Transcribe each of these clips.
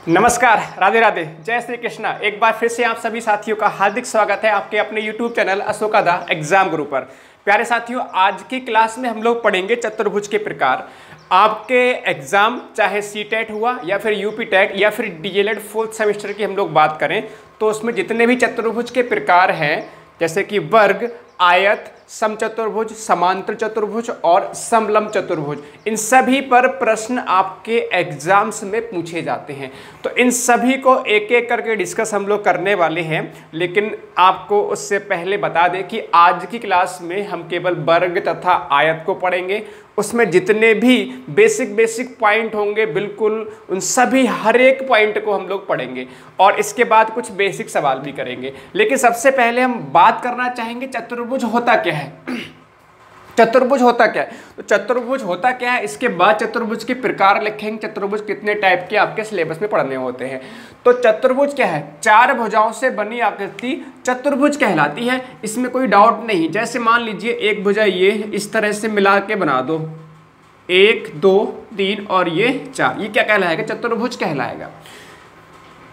नमस्कार, राधे राधे, जय श्री कृष्णा। एक बार फिर से आप सभी साथियों का हार्दिक स्वागत है आपके अपने YouTube चैनल अशोका दा एग्जाम गुरु पर। प्यारे साथियों, आज की क्लास में हम लोग पढ़ेंगे चतुर्भुज के प्रकार। आपके एग्जाम चाहे सीटेट हुआ या फिर यूपी टेट या फिर डीएलएड फोर्थ सेमेस्टर की हम लोग बात करें तो उसमें जितने भी चतुर्भुज के प्रकार हैं जैसे कि वर्ग, आयत, समचतुर्भुज, समांतर चतुर्भुज और समलंब चतुर्भुज, इन सभी पर प्रश्न आपके एग्जाम्स में पूछे जाते हैं। तो इन सभी को एक एक करके डिस्कस हम लोग करने वाले हैं, लेकिन आपको उससे पहले बता दें कि आज की क्लास में हम केवल वर्ग तथा आयत को पढ़ेंगे। उसमें जितने भी बेसिक पॉइंट होंगे बिल्कुल उन सभी हर एक पॉइंट को हम लोग पढ़ेंगे और इसके बाद कुछ बेसिक सवाल भी करेंगे। लेकिन सबसे पहले हम बात करना चाहेंगे चतुर्भुज होता क्या है। चतुर्भुज होता क्या है? तो चतुर्भुज होता क्या है, इसके बाद चतुर्भुज के प्रकार लिखेंगे, चतुर्भुज कितने टाइप के आपके सिलेबस में पढ़ने होते हैं। तो चतुर्भुज क्या है? चार भुजाओं से बनी आकृति चतुर्भुज कहलाती है, इसमें कोई डाउट नहीं। जैसे मान लीजिए एक भुजा ये इस तरह से मिला के बना दो, 1 2 3 और ये 4, ये क्या कहलाएगा? चतुर्भुज कहलाएगा।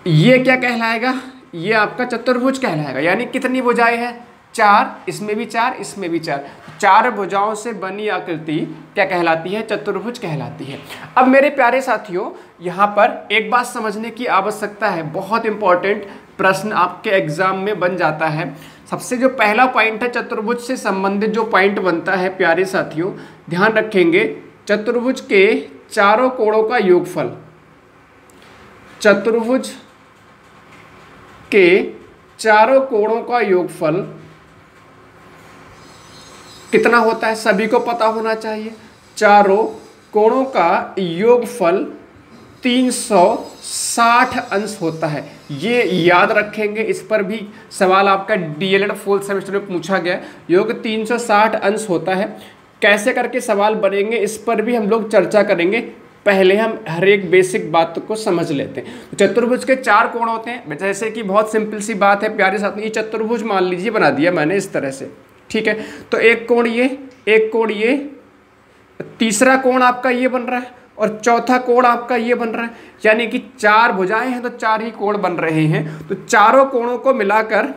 ये क्या कहलाएगा? ये आपका चतुर्भुज कहलाएगा। यानी कितनी भुजाएं हैं? 4, इसमें भी 4, इसमें भी 4, चार भुजाओं से बनी आकृति क्या कहलाती है? चतुर्भुज कहलाती है। अब मेरे प्यारे साथियों, यहाँ पर एक बात समझने की आवश्यकता है, बहुत इंपॉर्टेंट प्रश्न आपके एग्जाम में बन जाता है। सबसे जो पहला पॉइंट है चतुर्भुज से संबंधित जो पॉइंट बनता है प्यारे साथियों, ध्यान रखेंगे, चतुर्भुज के चारों कोणों का योगफल। चतुर्भुज के चारों कोणों का योगफल कितना होता है? सभी को पता होना चाहिए। चारों कोणों का योगफल 360 अंश होता है। ये याद रखेंगे, इस पर भी सवाल आपका डीएलएड फोर्थ सेमेस्टर में पूछा गया। योग 360 अंश होता है। कैसे करके सवाल बनेंगे इस पर भी हम लोग चर्चा करेंगे। पहले हम हर एक बेसिक बात को समझ लेते हैं। तो चतुर्भुज के चार कोण होते हैं। जैसे कि बहुत सिंपल सी बात है प्यारे साथ, ये चतुर्भुज मान लीजिए बना दिया मैंने इस तरह से, ठीक है। तो एक कोण ये, एक कोण ये, तीसरा कोण आपका ये बन रहा है और चौथा कोण आपका ये बन रहा है। यानी कि चार भुजाएं हैं तो चार ही कोण बन रहे हैं। तो चारों कोणों को मिलाकर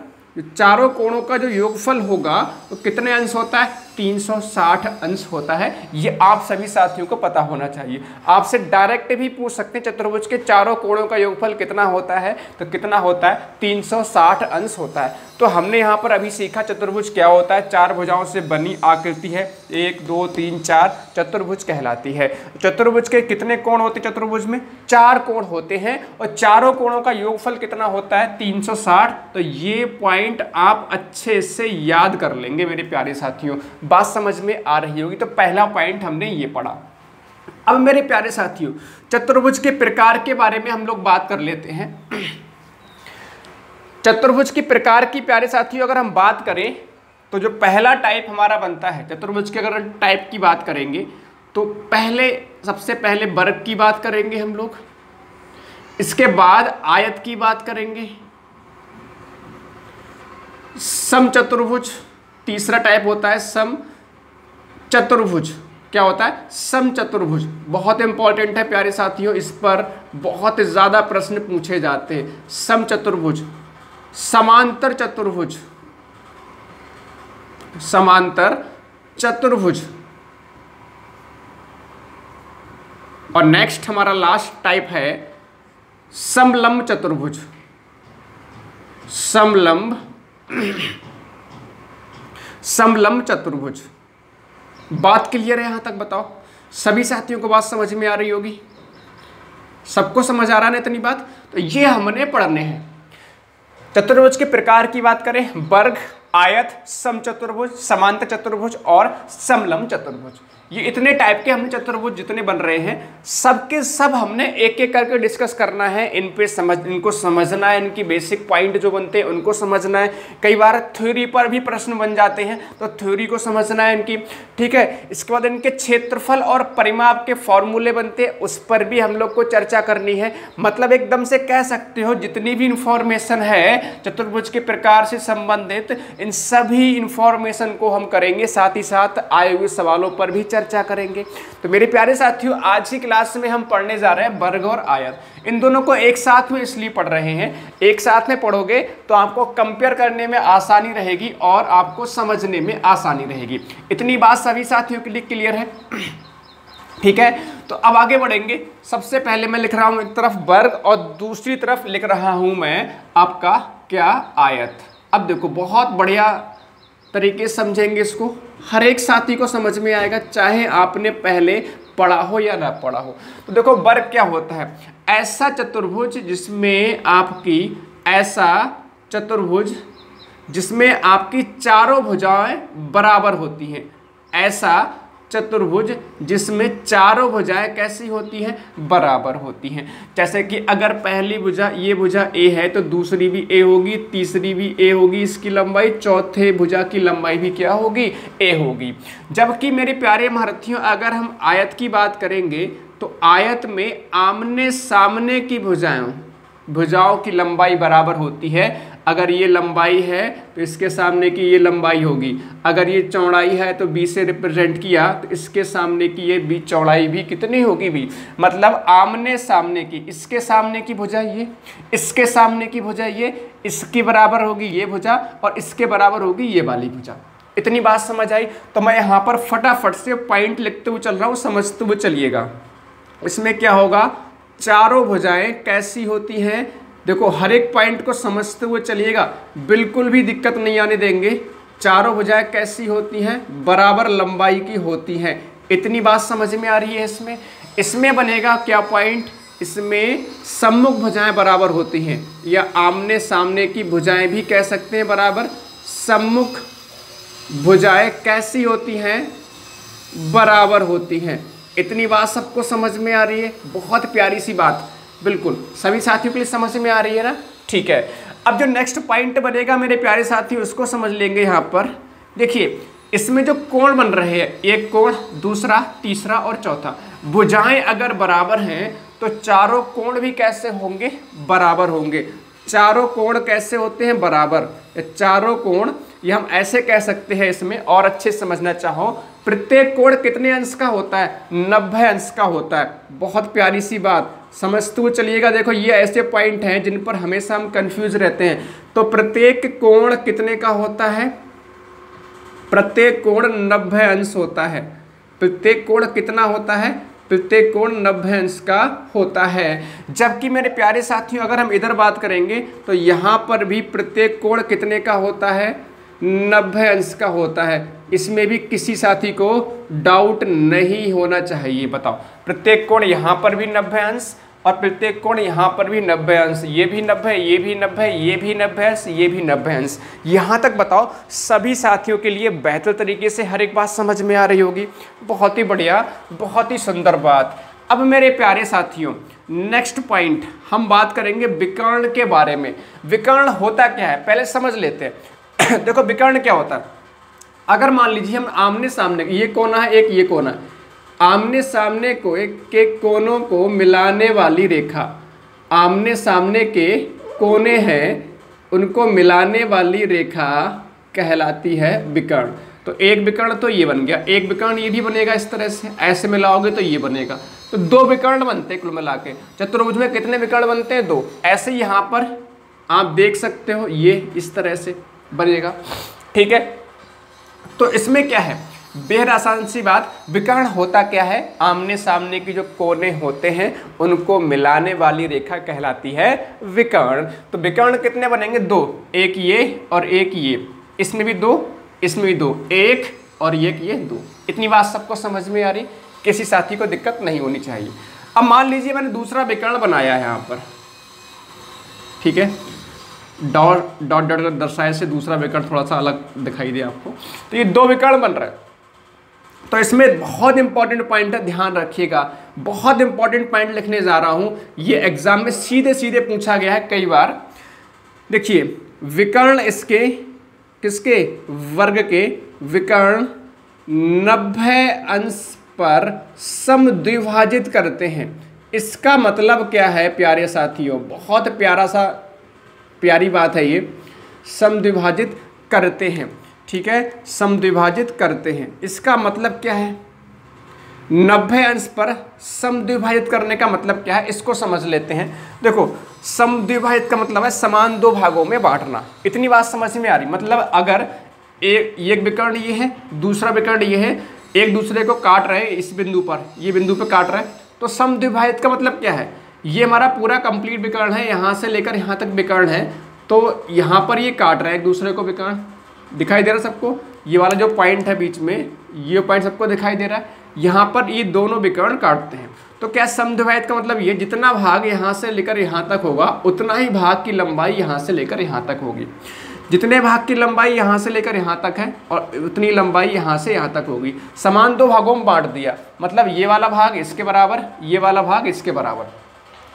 चारों कोणों का जो योगफल होगा तो कितने अंश होता है? 360 अंश होता है। ये आप सभी साथियों को पता होना चाहिए। आपसे डायरेक्ट भी पूछ सकते हैं चतुर्भुज के चारों कोणों का योगफल कितना होता है, तो कितना होता है? 360 अंश होता है। तो हमने यहाँ पर अभी सीखा चतुर्भुज क्या होता है। चार भुजाओं से बनी आकृति है, 1 2 3 4, चतुर्भुज कहलाती है। चतुर्भुज के कितने कोण होते हैं? चतुर्भुज में 4 कोण होते हैं और चारों कोणों का योगफल कितना होता है? 360। तो ये पॉइंट आप अच्छे से याद कर लेंगे मेरे प्यारे साथियों। बात समझ में आ रही होगी। तो पहला पॉइंट हमने ये पढ़ा। अब मेरे प्यारे साथियों, चतुर्भुज के प्रकार के बारे में हम लोग बात कर लेते हैं। चतुर्भुज के प्रकार की प्यारे साथियों अगर हम बात करें तो जो पहला टाइप हमारा बनता है चतुर्भुज के, अगर टाइप की बात करेंगे तो सबसे पहले वर्ग की बात करेंगे हम लोग, इसके बाद आयत की बात करेंगे, समचतुर्भुज तीसरा टाइप होता है, सम चतुर्भुज। क्या होता है? समचतुर्भुज। बहुत इंपॉर्टेंट है प्यारे साथियों, इस पर बहुत ज़्यादा प्रश्न पूछे जाते हैं। समचतुर्भुज, समांतर चतुर्भुज, समांतर चतुर्भुज। और नेक्स्ट हमारा लास्ट टाइप है समलंब चतुर्भुज। समलंब चतुर्भुज। बात क्लियर है यहां तक? बताओ सभी साथियों को बात समझ में आ रही होगी? सबको समझ आ रहा है इतनी बात? तो ये हमने पढ़ने हैं। चतुर्भुज के प्रकार की बात करें, वर्ग, आयत, समचतुर्भुज, समांतर चतुर्भुज और समलंब चतुर्भुज। ये इतने टाइप के हमने चतुर्भुज जितने बन रहे हैं सबके सब हमने एक एक करके डिस्कस करना है। इनको समझना है, इनकी बेसिक पॉइंट जो बनते हैं उनको समझना है। कई बार थ्योरी पर भी प्रश्न बन जाते हैं तो थ्योरी को समझना है इनकी, ठीक है। इसके बाद इनके क्षेत्रफल और परिमाप के फॉर्मूले बनते हैं, उस पर भी हम लोग को चर्चा करनी है। मतलब एकदम से कह सकते हो जितनी भी इंफॉर्मेशन है चतुर्भुज के प्रकार से संबंधित इन सभी इंफॉर्मेशन को हम करेंगे, साथ ही साथ आए हुए सवालों पर भी चर्चा करेंगे। तो मेरे प्यारे साथियों, आज की क्लास में हम पढ़ने जा रहे हैं वर्ग और आयत। इन दोनों को एक साथ में इसलिए पढ़ रहे हैं, एक साथ में पढ़ोगे तो आपको कंपेयर करने में आसानी रहेगी और आपको समझने में आसानी रहेगी। इतनी बात सभी साथियों के लिए क्लियर है? ठीक है, तो अब आगे बढ़ेंगे। सबसे पहले मैं लिख रहा हूं एक तरफ वर्ग और दूसरी तरफ लिख रहा हूं मैं आपका क्या, आयत। अब देखो बहुत बढ़िया तरीके से समझेंगे इसको, हर एक साथी को समझ में आएगा, चाहे आपने पहले पढ़ा हो या ना पढ़ा हो। तो देखो वर्ग क्या होता है, ऐसा चतुर्भुज जिसमें आपकी, ऐसा चतुर्भुज जिसमें आपकी चारों भुजाएं बराबर होती हैं। ऐसा चतुर्भुज जिसमें चारों भुजाएं कैसी होती हैं, बराबर होती हैं। जैसे कि अगर पहली भुजा, ये भुजा ए है तो दूसरी भी ए होगी, तीसरी भी ए होगी, इसकी लंबाई, चौथे भुजा की लंबाई भी क्या होगी, ए होगी। जबकि मेरे प्यारे महारथियों, अगर हम आयत की बात करेंगे तो आयत में आमने सामने की भुजाओं की लंबाई बराबर होती है। अगर ये लंबाई है तो इसके सामने की ये लंबाई होगी, अगर ये चौड़ाई है तो बी से रिप्रेजेंट किया तो इसके सामने की ये बी चौड़ाई भी कितनी होगी, बी। मतलब आमने सामने की, इसके सामने की भुजा ये, इसके सामने की भुजा ये, इसकी बराबर होगी ये भुजा और इसके बराबर होगी ये वाली भुजा। इतनी बात समझ आई? तो मैं यहाँ पर फटाफट से पॉइंट लिखते हुए चल रहा हूँ, समझते हुए चलिएगा। इसमें क्या होगा, चारों भुजाएं कैसी होती हैं, देखो हर एक पॉइंट को समझते हुए चलिएगा, बिल्कुल भी दिक्कत नहीं आने देंगे। चारों भुजाएं कैसी होती हैं, बराबर लंबाई की होती हैं। इतनी बात समझ में आ रही है? इसमें बनेगा क्या पॉइंट, इसमें सम्मुख भुजाएं बराबर होती हैं, या आमने सामने की भुजाएं भी कह सकते हैं बराबर। सम्मुख भुजाएं कैसी होती हैं, बराबर होती हैं। इतनी बात सबको समझ में आ रही है? बहुत प्यारी सी बात, बिल्कुल सभी साथियों के लिए समझ में आ रही है ना? ठीक है, अब जो नेक्स्ट पॉइंट बनेगा मेरे प्यारे साथी, उसको समझ लेंगे। यहाँ पर देखिए, इसमें जो कोण बन रहे हैं, एक कोण, दूसरा, तीसरा और चौथा, भुजाएं अगर बराबर हैं तो चारों कोण भी कैसे होंगे, बराबर होंगे। चारों कोण कैसे होते हैं, बराबर। चारों कोण ये हम ऐसे कह सकते हैं, इसमें और अच्छे समझना चाहो, प्रत्येक कोण कितने अंश का होता है, 90 अंश का होता है। बहुत प्यारी सी बात, समझते हुए चलिएगा। देखो ये ऐसे पॉइंट हैं जिन पर हमेशा हम कंफ्यूज रहते हैं। तो प्रत्येक कोण कितने का होता है, प्रत्येक कोण 90 अंश होता है। प्रत्येक कोण कितना होता है, प्रत्येक कोण 90 अंश का होता है। जबकि मेरे प्यारे साथियों, अगर हम इधर बात करेंगे तो यहाँ पर भी प्रत्येक कोण कितने का होता है, 90 अंश का होता है। इसमें भी किसी साथी को डाउट नहीं होना चाहिए। बताओ, प्रत्येक कोण यहाँ पर भी 90 अंश और प्रत्येक कोण यहाँ पर भी 90 अंश, ये भी 90, ये भी 90, ये भी 90 अंश, ये भी 90 अंश। यहाँ तक बताओ सभी साथियों के लिए बेहतर तरीके से हर एक बात समझ में आ रही होगी। बहुत ही बढ़िया, बहुत ही सुंदर बात। अब मेरे प्यारे साथियों, नेक्स्ट पॉइंट हम बात करेंगे विकर्ण के बारे में। विकर्ण होता क्या है पहले समझ लेते हैं। देखो विकर्ण क्या होता है, अगर मान लीजिए हम आमने सामने, ये कोना है एक, ये कोना है, आमने सामने को एक के कोनों को मिलाने वाली रेखा, आमने सामने के कोने हैं उनको मिलाने वाली रेखा कहलाती है विकर्ण। तो एक विकर्ण तो ये बन गया, एक विकर्ण ये भी बनेगा इस तरह से, ऐसे मिलाओगे तो ये बनेगा। तो दो विकर्ण बनते हैं कुल मिला के। चतुर्भुज में कितने विकर्ण बनते हैं, दो। ऐसे यहाँ पर आप देख सकते हो, ये इस तरह से बनेगा। ठीक है, तो इसमें क्या है, बेहद आसान सी बात, विकर्ण होता क्या है, आमने सामने की जो कोने होते हैं उनको मिलाने वाली रेखा कहलाती है विकर्ण। तो विकर्ण कितने बनेंगे, दो, एक ये और एक ये, इसमें भी दो, इसमें भी दो, एक और एक ये, दो। इतनी बात सबको समझ में आ रही, किसी साथी को दिक्कत नहीं होनी चाहिए। अब मान लीजिए मैंने दूसरा विकर्ण बनाया है यहाँ पर, ठीक है, डॉट डॉट डॉट दर्शाए से दूसरा विकर्ण थोड़ा सा अलग दिखाई दे आपको। तो ये दो विकर्ण बन रहा है। तो इसमें बहुत इंपॉर्टेंट पॉइंट है, ध्यान रखिएगा, बहुत इंपॉर्टेंट पॉइंट लिखने जा रहा हूं। ये एग्जाम में सीधे सीधे पूछा गया है कई बार। देखिए, विकर्ण इसके किसके, वर्ग के विकर्ण 90 अंश पर समद्विभाजित करते हैं। इसका मतलब क्या है प्यारे साथियों, बहुत प्यारी बात है ये, समद्विभाजित करते हैं। ठीक है, समद्विभाजित करते हैं, इसका मतलब क्या है, 90 अंश पर समद्विभाजित करने का मतलब क्या है, इसको समझ लेते हैं। देखो, समद्विभाजित का मतलब है समान दो भागों में बांटना। इतनी बात समझ में आ रही? मतलब अगर एक विकर्ण ये है, दूसरा विकर्ण ये है, एक दूसरे को काट रहे हैं इस बिंदु पर, ये बिंदु पे काट रहे हैं, तो समद्विभाजित का मतलब क्या है, ये हमारा पूरा कंप्लीट विकर्ण है, यहाँ से लेकर यहाँ तक विकर्ण है, तो यहाँ पर ये काट रहे हैं एक दूसरे को विकर्ण। दिखाई दे रहा है सबको? ये वाला जो पॉइंट है बीच में, ये पॉइंट सबको दिखाई दे रहा है। यहाँ पर ये दोनों विकर्ण काटते हैं। तो क्या समद्विभाजित का मतलब ये, जितना भाग यहाँ से लेकर यहाँ तक होगा उतना ही भाग की लंबाई यहाँ से लेकर यहाँ तक होगी। जितने भाग की लंबाई यहाँ से लेकर यहाँ तक है और उतनी लंबाई यहाँ से यहाँ तक होगी। समान दो भागों में बांट दिया, मतलब ये वाला भाग इसके बराबर, ये वाला भाग इसके बराबर।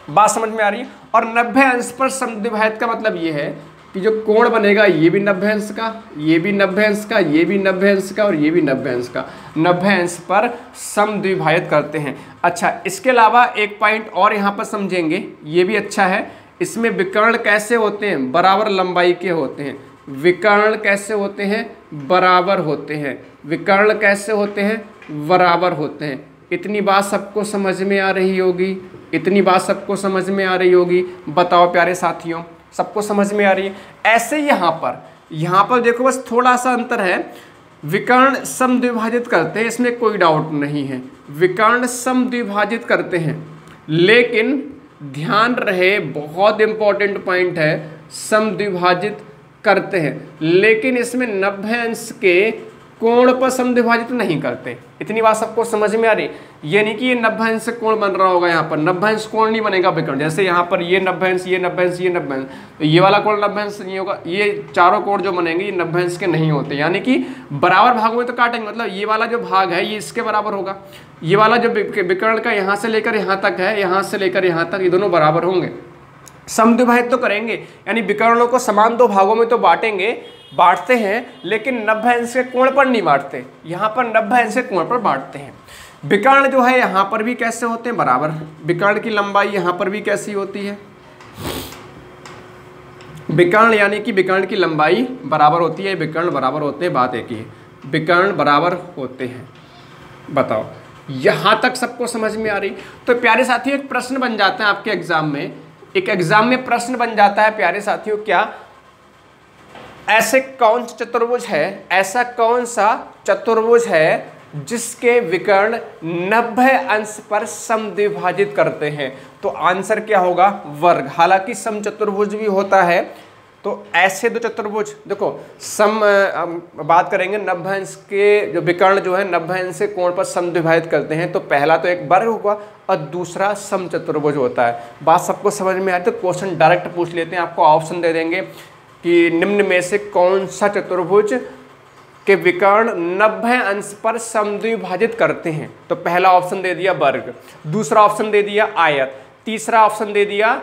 बात समझ में आ रही है? और 90 अंश पर समद्विभाजित का मतलब ये है कि जो कोण बनेगा ये भी 90 अंश का, ये भी 90 अंश का, ये भी 90 अंश का और ये भी 90 अंश का। 90 अंश पर समद्विभाजित करते हैं। अच्छा, इसके अलावा एक पॉइंट और यहाँ पर समझेंगे, ये भी अच्छा है। इसमें विकर्ण कैसे होते हैं? बराबर लंबाई के होते हैं। विकर्ण कैसे होते हैं? बराबर होते हैं। विकर्ण कैसे होते हैं? बराबर होते हैं। इतनी बात सबको समझ में आ रही होगी? इतनी बात सबको समझ में आ रही होगी? बताओ प्यारे साथियों, सबको समझ में आ रही है? ऐसे यहाँ पर देखो, बस थोड़ा सा अंतर है। विकर्ण समद्विभाजित करते हैं, इसमें कोई डाउट नहीं है, विकर्ण समद्विभाजित करते हैं, लेकिन ध्यान रहे, बहुत इंपॉर्टेंट पॉइंट है, समद्विभाजित करते हैं लेकिन इसमें 90 अंश के कोण पर समद्विभाजित नहीं करते। इतनी बात सबको समझ में आ रही? ये नहीं कि ये 90 अंश से कोण बन रहा होगा, यहाँ पर 90 अंश कोण नहीं बनेगा विकर्ण। जैसे यहाँ पर ये 90 अंश, ये 90 अंश, ये 90 अंश, तो ये वाला कोण 90 अंश नहीं होगा। ये चारों कोण जो बनेंगे ये 90 अंश के नहीं होते, यानी कि बराबर भागों में तो काटेंगे। मतलब ये वाला जो भाग है ये इसके बराबर होगा, ये वाला जो विकर्ण का यहाँ से लेकर यहाँ तक है, यहाँ से लेकर यहाँ तक, ये दोनों बराबर होंगे। समद्विभाजित तो करेंगे, यानी विकर्णों को समान दो भागों में तो बांटते हैं, लेकिन 90 अंश के कोण पर नहीं बांटते। यहाँ पर 90 अंश के कोण पर बांटते हैं। विकर्ण जो है यहाँ पर भी कैसे होते हैं? बराबर। विकर्ण की लंबाई यहाँ पर भी कैसी होती है? विकर्ण यानी कि विकर्ण की लंबाई बराबर होती है, विकर्ण बराबर होते हैं, बात एक ही है, विकर्ण बराबर होते हैं। बताओ, यहाँ तक सबको समझ में आ रही? तो प्यारे साथियों, एक प्रश्न बन जाता है आपके एग्जाम में, एक एग्जाम में प्रश्न बन जाता है प्यारे साथियों, क्या ऐसे कौन सा चतुर्भुज है, ऐसा कौन सा चतुर्भुज है जिसके विकर्ण 90 अंश पर समद्विभाजित करते हैं? तो आंसर क्या होगा? वर्ग। हालांकि समचतुर्भुज भी होता है, तो ऐसे दो चतुर्भुज, देखो बात करेंगे 90 अंश के जो विकर्ण जो है 90 अंश से कोण पर समद्विभाजित करते हैं, तो पहला तो एक वर्ग होगा और दूसरा समचतुर्भुज होता है। बात सबको समझ में आती है? तो क्वेश्चन डायरेक्ट पूछ लेते हैं, आपको ऑप्शन दे देंगे कि निम्न में से कौन सा चतुर्भुज के विकर्ण 90 अंश पर समद्विभाजित करते हैं? तो पहला ऑप्शन दे दिया वर्ग, दूसरा ऑप्शन दे दिया आयत, तीसरा ऑप्शन दे दिया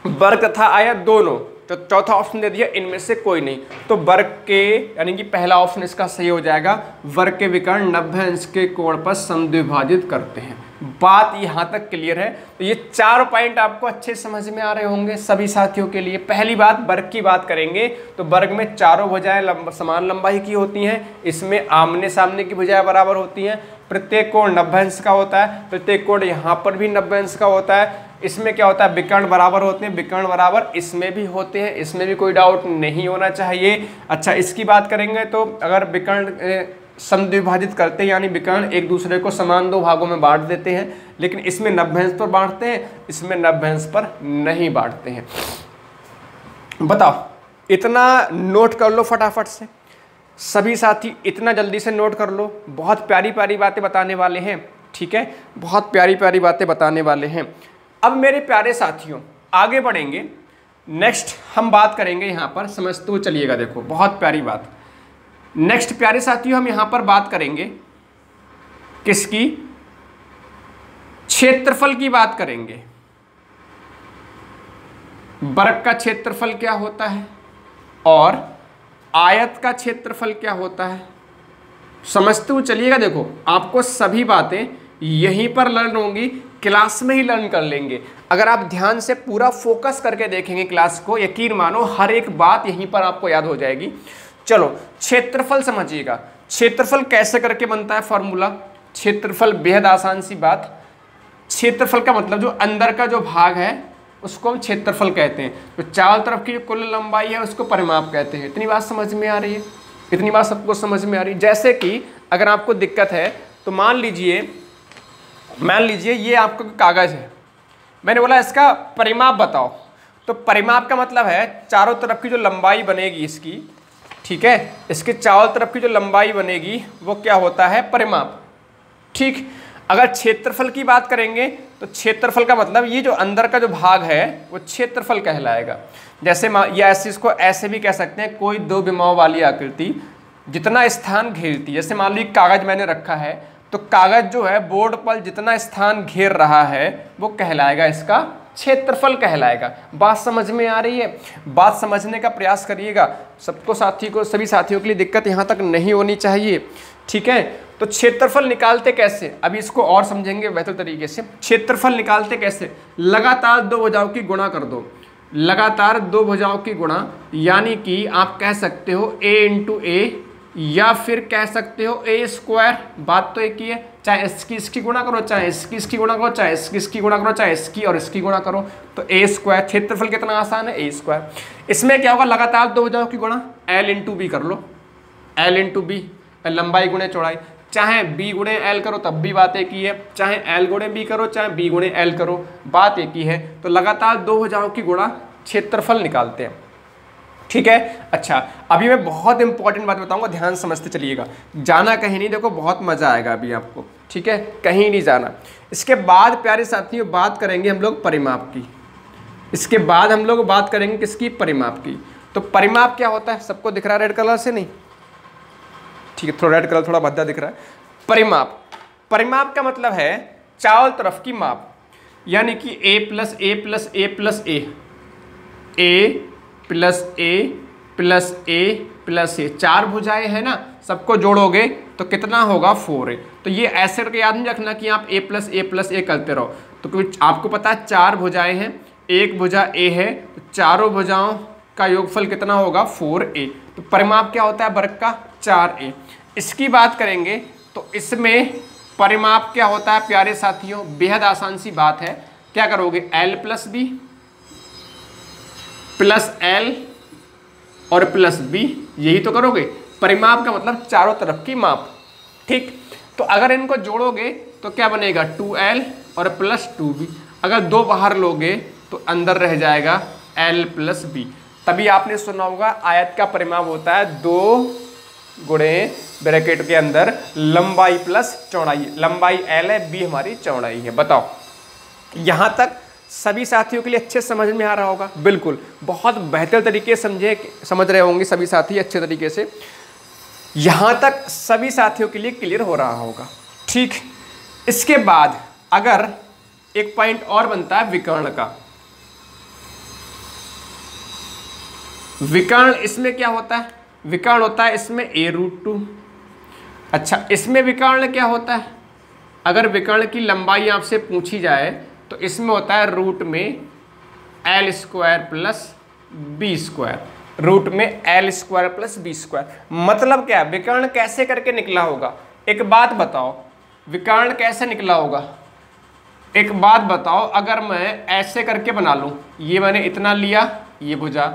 वर्ग तथा आयत दोनों, तो चौथा ऑप्शन दे दिया इनमें से कोई नहीं। तो वर्ग के, यानी कि पहला ऑप्शन इसका सही हो जाएगा, वर्ग के विकर्ण 90 अंश के कोण पर समद्विभाजित करते हैं। बात यहाँ तक क्लियर है? तो ये 4 पॉइंट आपको अच्छे समझ में आ रहे होंगे सभी साथियों के लिए। पहली बात, वर्ग की बात करेंगे तो वर्ग में चारों भुजाएं समान लंबाई की होती हैं, इसमें आमने सामने की भुजाएं बराबर होती हैं, प्रत्येक कोण 90 अंश का होता है, प्रत्येक कोण यहाँ पर भी 90 अंश का होता है। इसमें क्या होता है? विकर्ण बराबर होते हैं, विकर्ण बराबर इसमें भी होते हैं, इसमें भी कोई डाउट नहीं होना चाहिए। अच्छा, इसकी बात करेंगे तो अगर विकर्ण समद्विभाजित करते हैं, यानी विकर्ण एक दूसरे को समान दो भागों में बांट देते हैं, लेकिन इसमें 90 अंश पर बांटते हैं, इसमें 90 अंश पर नहीं बांटते हैं। बताओ, इतना नोट कर लो फटाफट से, सभी साथी इतना जल्दी से नोट कर लो। बहुत प्यारी प्यारी बातें बताने वाले हैं, ठीक है, बहुत प्यारी प्यारी बातें बताने वाले हैं। अब मेरे प्यारे साथियों आगे बढ़ेंगे, नेक्स्ट हम बात करेंगे, यहाँ पर समझते हुए चलिएगा, देखो बहुत प्यारी बात। नेक्स्ट प्यारे साथियों हम यहाँ पर बात करेंगे किसकी? क्षेत्रफल की बात करेंगे। वर्ग का क्षेत्रफल क्या होता है और आयत का क्षेत्रफल क्या होता है, समझते हुए चलिएगा। देखो, आपको सभी बातें यहीं पर लर्न होंगी, क्लास में ही लर्न कर लेंगे। अगर आप ध्यान से पूरा फोकस करके देखेंगे क्लास को, यकीन मानो हर एक बात यहीं पर आपको याद हो जाएगी। चलो, क्षेत्रफल समझिएगा। क्षेत्रफल कैसे करके बनता है फॉर्मूला? क्षेत्रफल बेहद आसान सी बात। क्षेत्रफल का मतलब जो अंदर का जो भाग है उसको हम क्षेत्रफल कहते हैं। तो चारों तरफ की जो कुल लंबाई है उसको परिमाप कहते हैं। इतनी बात समझ में आ रही है? इतनी बात सबको समझ में आ रही है? जैसे कि अगर आपको दिक्कत है तो मान लीजिए ये आपका कागज है, मैंने बोला इसका परिमाप बताओ। तो परिमाप का मतलब है चारों तरफ की जो लंबाई बनेगी इसकी, ठीक है, इसके चारों तरफ की जो लंबाई बनेगी वो क्या होता है? परिमाप। ठीक। अगर क्षेत्रफल की बात करेंगे तो क्षेत्रफल का मतलब ये जो अंदर का जो भाग है वो क्षेत्रफल कहलाएगा। जैसे या ऐसे इसको ऐसे भी कह सकते हैं, कोई दो विमाओं वाली आकृति जितना स्थान घेरती, जैसे मान लीजिए कागज मैंने रखा है तो कागज जो है बोर्ड पर जितना स्थान घेर रहा है वो कहलाएगा इसका क्षेत्रफल कहलाएगा। बात समझ में आ रही है? बात समझने का प्रयास करिएगा। सभी साथियों के लिए दिक्कत यहाँ तक नहीं होनी चाहिए, ठीक है। तो क्षेत्रफल निकालते कैसे, अभी इसको और समझेंगे बेहतर तरीके से। क्षेत्रफल निकालते कैसे? लगातार दो भुजाओं की गुणा कर दो, लगातार दो भुजाओं की गुणा, यानी कि आप कह सकते हो a इंटू ए, या फिर कह सकते हो ए स्क्वायर। बात तो एक ही है, चाहे इसकी गुणा करो, चाहे इसकी गुणा करो, चाहे इसकी गुणा करो, चाहे इसकी और इसकी गुणा करो, तो ए स्क्वायर। क्षेत्रफल कितना आसान है, ए स्क्वायर। इसमें क्या होगा? लगातार दो भुजाओं की गुणा, एल इंटू बी कर लो, एल इंटू बी, लंबाई गुणे चौड़ाई। चाहे बी गुणे एल करो तब भी बात एक ही है, चाहे एल गुणे बी करो, चाहे बी गुणे एल करो, बात एक ही है। तो लगातार दो भुजाओं की गुणा क्षेत्रफल निकालते हैं, ठीक है। अच्छा, अभी मैं बहुत इंपॉर्टेंट बात बताऊंगा, ध्यान समझते चलिएगा, जाना कहीं नहीं, देखो बहुत मजा आएगा अभी आपको, ठीक है, कहीं नहीं जाना। इसके बाद प्यारे साथियों बात करेंगे हम लोग परिमाप की। इसके बाद हम लोग बात करेंगे किसकी? परिमाप की। तो परिमाप क्या होता है? सबको दिख रहा है रेड कलर से? नहीं, ठीक है, थोड़ा रेड कलर थोड़ा भद्दा दिख रहा है। परिमाप, परिमाप का मतलब है चारों तरफ की माप, यानी कि a plus A plus A plus A, A plus A plus A plus A, चार भुजाएं हैं ना, सबको जोड़ोगे तो कितना होगा? 4a। तो ये ऐसे करके याद नहीं रखना कि आप a प्लस ए करते रहो, तो क्योंकि आपको पता है चार भुजाएं हैं, एक भुजा a है, तो चारों भुजाओं का योगफल कितना होगा? 4a। तो परिमाप क्या होता है? वर्ग का 4a। इसकी बात करेंगे तो इसमें परिमाप क्या होता है प्यारे साथियों? बेहद आसान सी बात है। क्या करोगे? l plus B plus L और प्लस बी, यही तो करोगे। परिमाप का मतलब चारों तरफ की माप, ठीक। तो अगर इनको जोड़ोगे तो क्या बनेगा? 2l और प्लस 2b। अगर दो बाहर लोगे तो अंदर रह जाएगा l प्लस b। तभी आपने सुना होगा आयत का परिमाप होता है 2 गुणे ब्रैकेट के अंदर लंबाई प्लस चौड़ाई। लंबाई l है, b हमारी चौड़ाई है। बताओ, यहां तक सभी साथियों के लिए अच्छे समझ में आ रहा होगा? बिल्कुल, बहुत बेहतर तरीके से समझ रहे होंगे सभी साथी अच्छे तरीके से। यहां तक सभी साथियों के लिए क्लियर हो रहा होगा, ठीक। इसके बाद अगर एक पॉइंट और बनता है विकर्ण का। विकर्ण, इसमें क्या होता है? विकर्ण होता है इसमें a√2। अच्छा, इसमें विकर्ण क्या होता है? अगर विकर्ण की लंबाई आपसे पूछी जाए तो इसमें होता है रूट में l square plus B square, root में l square plus B square. मतलब क्या? विकर्ण कैसे करके निकला होगा? एक बात बताओ, विकर्ण कैसे निकला होगा? एक बात बताओ, अगर मैं ऐसे करके बना लूं, ये मैंने इतना लिया, ये भुजा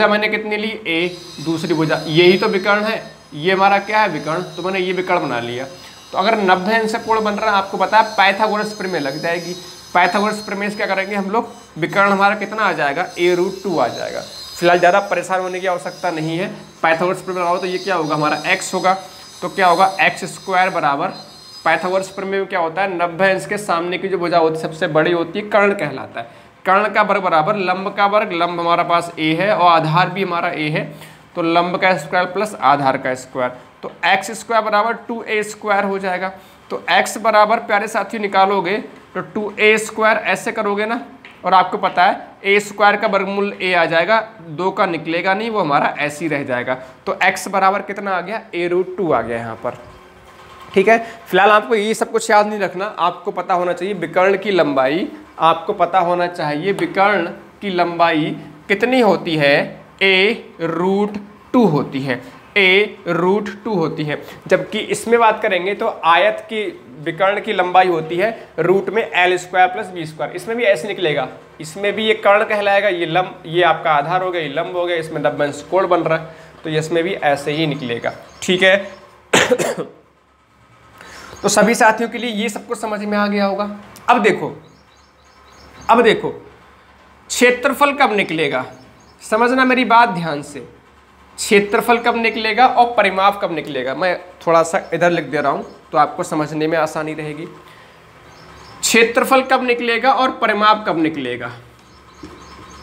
मैंने कितनी ली? a, दूसरी भुजा, यही तो विकर्ण है। ये हमारा क्या है? विकर्ण। तो मैंने ये विकर्ण बना लिया। तो अगर 90 अंश कोण बन रहा है, आपको पता है पाइथागोरस प्रमेय लग जाएगी। पाइथागोरस प्रमेय से क्या करेंगे हम लोग? विकर्ण हमारा कितना आ जाएगा? a√2 आ जाएगा। फिलहाल ज़्यादा परेशान होने की आवश्यकता नहीं है। पाइथागोरस प्रमेय लगाओ तो ये क्या होगा? हमारा x होगा। तो क्या होगा? x स्क्वायर बराबर, पाइथागोरस प्रमेय में क्या होता है? 90 अंश के सामने की जो भुजा होती है सबसे बड़ी होती है, कर्ण कहलाता है। कर्ण का वर्ग बराबर लंब का वर्ग, लंब हमारा पास a है और आधार भी हमारा a है, तो लंब का स्क्वायर प्लस आधार का स्क्वायर, तो x स्क्वायर बराबर 2a स्क्वायर हो जाएगा। तो x बराबर प्यारे साथियों निकालोगे तो 2a स्क्वायर ऐसे करोगे ना, और आपको पता है a स्क्वायर का वर्गमूल a आ जाएगा, 2 का निकलेगा नहीं, वो हमारा ऐसे ही रह जाएगा। तो x बराबर कितना आ गया? a√2 आ गया यहाँ पर, ठीक है। फिलहाल आपको ये सब कुछ याद नहीं रखना, आपको पता होना चाहिए विकर्ण की लंबाई, आपको पता होना चाहिए विकर्ण की लंबाई कितनी होती है? a√2 होती है। a√2 होती है। जबकि इसमें बात करेंगे तो आयत की विकर्ण की लंबाई होती है रूट में l² + b²। इसमें भी ऐसे निकलेगा, इसमें भी ये कर्ण कहलाएगा, ये आपका आधार हो गया, ये लंब हो गया, इसमें नभ्भंश कोण बन रहा है, तो इसमें भी ऐसे ही निकलेगा। ठीक है तो सभी साथियों के लिए ये सब कुछ समझ में आ गया होगा। अब देखो क्षेत्रफल कब निकलेगा, समझना मेरी बात ध्यान से। क्षेत्रफल कब निकलेगा और परिमाप कब निकलेगा, मैं थोड़ा सा इधर लिख दे रहा हूं तो आपको समझने में आसानी रहेगी। क्षेत्रफल कब निकलेगा और परिमाप कब निकलेगा।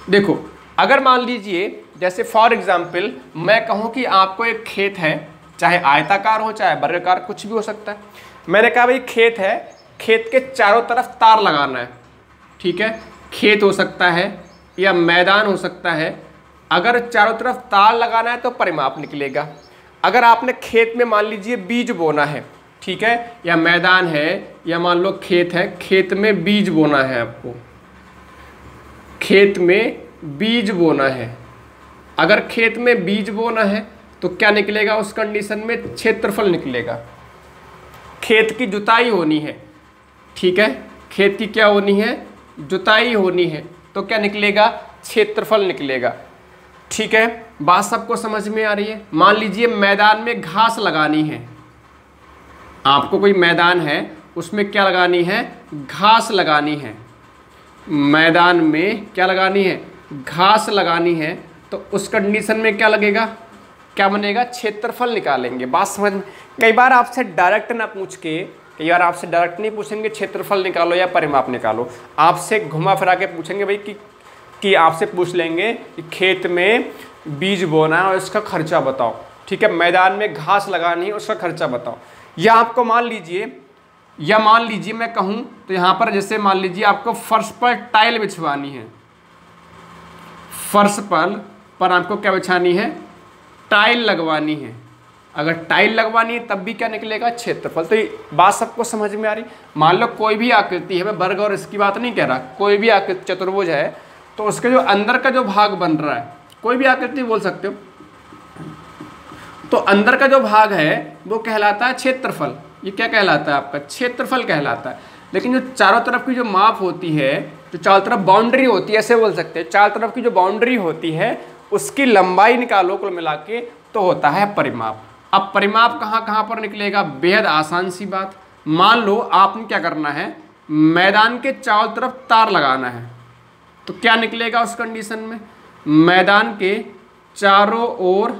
देखो अगर मान लीजिए जैसे फॉर एग्जाम्पल मैं कहूं कि आपको एक खेत है, चाहे आयताकार हो चाहे वर्गाकार, कुछ भी हो सकता है। मैंने कहा भाई खेत है, खेत के चारों तरफ तार लगाना है। ठीक है, खेत हो सकता है या मैदान हो सकता है। अगर चारों तरफ तार लगाना है तो परिमाप निकलेगा। अगर आपने खेत में मान लीजिए बीज बोना है, ठीक है, या मैदान है या मान लो खेत है, खेत में बीज बोना है, आपको खेत में बीज बोना है। अगर खेत में बीज बोना है तो क्या निकलेगा उस कंडीशन में, क्षेत्रफल निकलेगा। खेत की जुताई होनी है, ठीक है, खेत की क्या होनी है, जुताई होनी है, तो क्या निकलेगा, क्षेत्रफल निकलेगा। ठीक है, बात सबको समझ में आ रही है। मान लीजिए मैदान में घास लगानी है, आपको कोई मैदान है उसमें क्या लगानी है, घास लगानी है। मैदान में क्या लगानी है, घास लगानी है, तो उस कंडीशन में क्या लगेगा, क्या बनेगा, क्षेत्रफल निकालेंगे। बात समझ में। कई बार आपसे डायरेक्ट ना पूछ के, कई बार आपसे डायरेक्ट नहीं पूछेंगे क्षेत्रफल निकालो या परिमाप निकालो, आपसे घुमा फिरा के पूछेंगे भाई कि आपसे पूछ लेंगे कि खेत में बीज बोना है और इसका खर्चा बताओ। ठीक है, मैदान में घास लगानी है उसका खर्चा बताओ। या आपको मान लीजिए मैं कहूँ तो यहाँ पर जैसे मान लीजिए आपको फर्श पर टाइल बिछवानी है, फर्श पर आपको क्या बिछानी है, टाइल लगवानी है। अगर टाइल लगवानी है तब भी क्या निकलेगा, क्षेत्रफल। तो ये बात सबको समझ में आ रही। मान लो कोई भी आकृति है, मैं वर्ग और इसकी बात नहीं कह रहा, कोई भी आकृति चतुर्भुज है तो उसके जो अंदर का जो भाग बन रहा है, कोई भी आकृति बोल सकते हो, तो अंदर का जो भाग है वो कहलाता है क्षेत्रफल। ये क्या कहलाता है आपका, क्षेत्रफल कहलाता है। लेकिन जो चारों तरफ की जो माप होती है, जो चारों तरफ बाउंड्री होती है, ऐसे बोल सकते हैं, चारों तरफ की जो बाउंड्री होती है उसकी लंबाई निकालो कुल मिला के तो होता है परिमाप। अब परिमाप कहाँ कहाँ पर निकलेगा, बेहद आसान सी बात। मान लो आपने क्या करना है, मैदान के चारों तरफ तार लगाना है, तो क्या निकलेगा उस कंडीशन में, मैदान के चारों ओर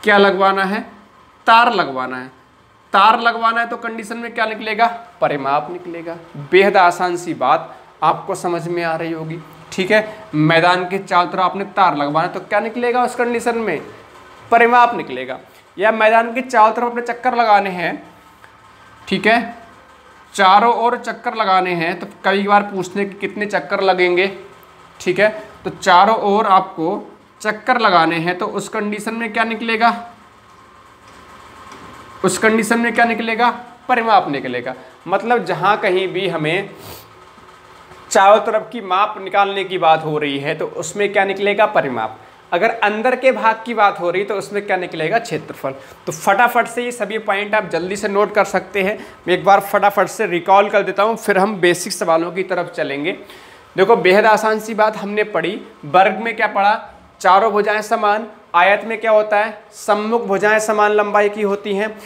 क्या लगवाना है, तार लगवाना है। तार लगवाना है तो कंडीशन में क्या निकलेगा, परिमाप निकलेगा। बेहद आसान सी बात, आपको समझ में आ रही होगी। ठीक है, मैदान के चारों तरफ आपने तार लगवाना है तो क्या निकलेगा उस कंडीशन में, परिमाप निकलेगा। या मैदान के चारों तरफ अपने चक्कर लगाने हैं, ठीक है, चारों ओर चक्कर लगाने हैं, तो कई बार पूछने के कितने चक्कर लगेंगे। ठीक है, तो चारों ओर आपको चक्कर लगाने हैं तो उस कंडीशन में क्या निकलेगा, उस कंडीशन में क्या निकलेगा, परिमाप निकलेगा। मतलब जहां कहीं भी हमें चारों तरफ की माप निकालने की बात हो रही है तो उसमें क्या निकलेगा, परिमाप। अगर अंदर के भाग की बात हो रही तो उसमें क्या निकलेगा, क्षेत्रफल। तो फटाफट से ये सभी पॉइंट आप जल्दी से नोट कर सकते हैं। मैं एक बार फटाफट से रिकॉल कर देता हूँ, फिर हम बेसिक सवालों की तरफ चलेंगे। देखो बेहद आसान सी बात हमने पढ़ी। वर्ग में क्या पढ़ा, चारों भुजाएं समान। आयत में क्या होता है, सम्मुख भुजाएं समान लंबाई की होती हैं।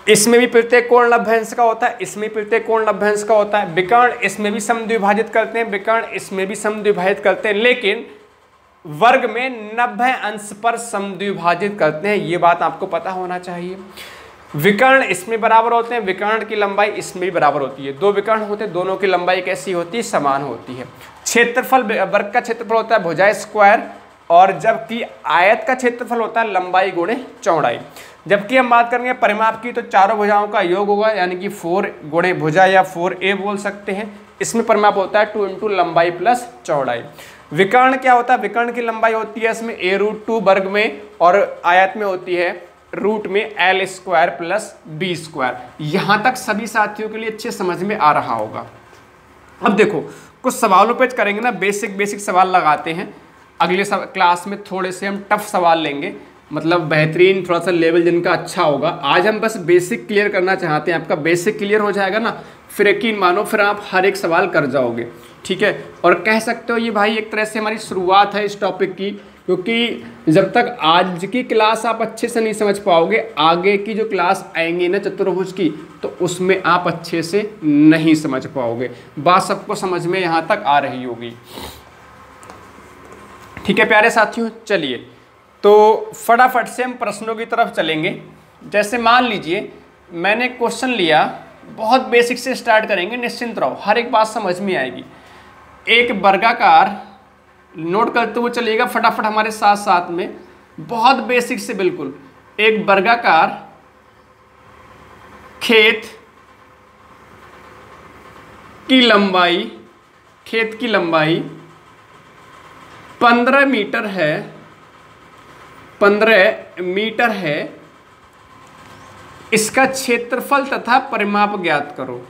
इसमें भी प्रत्येक कोण लंबवंश का होता है, इसमें प्रत्येक कोण लंबवंश का होता है। विकर्ण इसमें भी समद्विभाजित करते हैं, विकर्ण इसमें भी समद्विभाजित करते हैं, लेकिन वर्ग में 90 अंश पर समद्विभाजित करते हैं। ये बात आपको पता होना चाहिए। विकर्ण इसमें बराबर होते हैं, विकर्ण की लंबाई इसमें भी बराबर होती है। दो विकर्ण होते हैं, दोनों की लंबाई कैसी होती है, समान होती है। क्षेत्रफल, वर्ग का क्षेत्रफल होता है भुजा स्क्वायर, और जबकि आयत का क्षेत्रफल होता है लंबाई गुणे चौड़ाई। जबकि हम बात करेंगे परिमाप की तो चारों भुजाओं का योग होगा, यानी कि 4 गुणे भुजा या 4a बोल सकते हैं। इसमें परिमाप होता है 2 × लंबाई प्लस चौड़ाई। विकर्ण क्या होता है, विकर्ण की लंबाई होती है इसमें a√2 वर्ग में, और आयत में होती है रूट में l² प्लस b²। यहाँ तक सभी साथियों के लिए अच्छे समझ में आ रहा होगा। अब देखो कुछ सवालों पे करेंगे ना, बेसिक सवाल लगाते हैं। अगले क्लास में थोड़े से हम टफ सवाल लेंगे, मतलब बेहतरीन थोड़ा सा लेवल जिनका अच्छा होगा। आज हम बस बेसिक क्लियर करना चाहते हैं, आपका बेसिक क्लियर हो जाएगा ना, फिर यकीन मानो फिर आप हर एक सवाल कर जाओगे, ठीक है। और कह सकते हो ये भाई एक तरह से हमारी शुरुआत है इस टॉपिक की, क्योंकि जब तक आज की क्लास आप अच्छे से नहीं समझ पाओगे, आगे की जो क्लास आएंगी ना चतुर्भुज की, तो उसमें आप अच्छे से नहीं समझ पाओगे। बात सबको समझ में यहाँ तक आ रही होगी, ठीक है प्यारे साथियों। चलिए तो फटाफट से हम प्रश्नों की तरफ चलेंगे। जैसे मान लीजिए मैंने क्वेश्चन लिया, बहुत बेसिक से स्टार्ट करेंगे, निश्चिंत रहो, हर एक बात समझ में आएगी। एक वर्गाकार, नोट करते हुए चलिएगा फटाफट हमारे साथ साथ में, बहुत बेसिक से बिल्कुल। एक वर्गाकार खेत की लंबाई 15 मीटर है, 15 मीटर है। इसका क्षेत्रफल तथा परिमाप ज्ञात करो।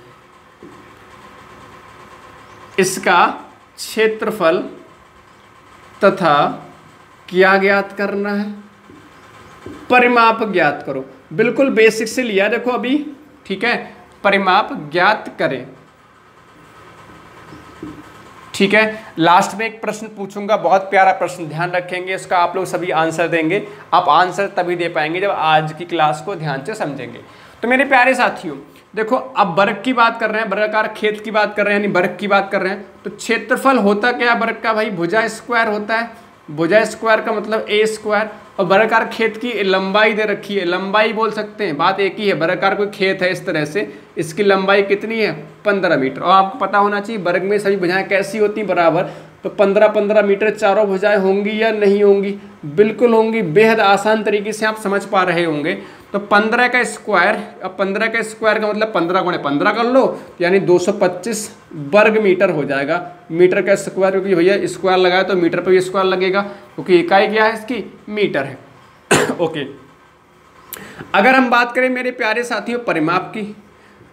इसका क्षेत्रफल तथा क्या ज्ञात करना है, परिमाप ज्ञात करो। बिल्कुल बेसिक से लिया देखो अभी, ठीक है। परिमाप ज्ञात करें, ठीक है। लास्ट में एक प्रश्न पूछूंगा, बहुत प्यारा प्रश्न, ध्यान रखेंगे इसका, आप लोग सभी आंसर देंगे। आप आंसर तभी दे पाएंगे जब आज की क्लास को ध्यान से समझेंगे। तो मेरे प्यारे साथियों देखो, अब वर्ग की बात कर रहे हैं, वर्गाकार खेत की बात कर रहे हैं, यानी वर्ग की बात कर रहे हैं। तो क्षेत्रफल होता क्या है वर्ग का भाई, भुजा स्क्वायर होता है। भुजा स्क्वायर का मतलब ए स्क्वायर, और वर्गाकार खेत की लंबाई दे रखी है, लंबाई बोल सकते हैं, बात एक ही है। वर्गाकार कोई खेत है इस तरह से, इसकी लंबाई कितनी है 15 मीटर। और आपको पता होना चाहिए वर्ग में सभी भुजाएं कैसी होती हैं, बराबर। तो 15-15 मीटर चारों भुजाएं होंगी या नहीं होंगी, बिल्कुल होंगी। बेहद आसान तरीके से आप समझ पा रहे होंगे। तो 15 का स्क्वायर, अब 15 का स्क्वायर का मतलब 15 गुणे 15 कर लो, यानी 225 वर्ग मीटर हो जाएगा। मीटर का स्क्वायर, क्योंकि भैया स्क्वायर लगाया तो मीटर पर भी स्क्वायर लगेगा, क्योंकि इकाई क्या है इसकी, मीटर है। ओके, अगर हम बात करें मेरे प्यारे साथियों परिमाप की,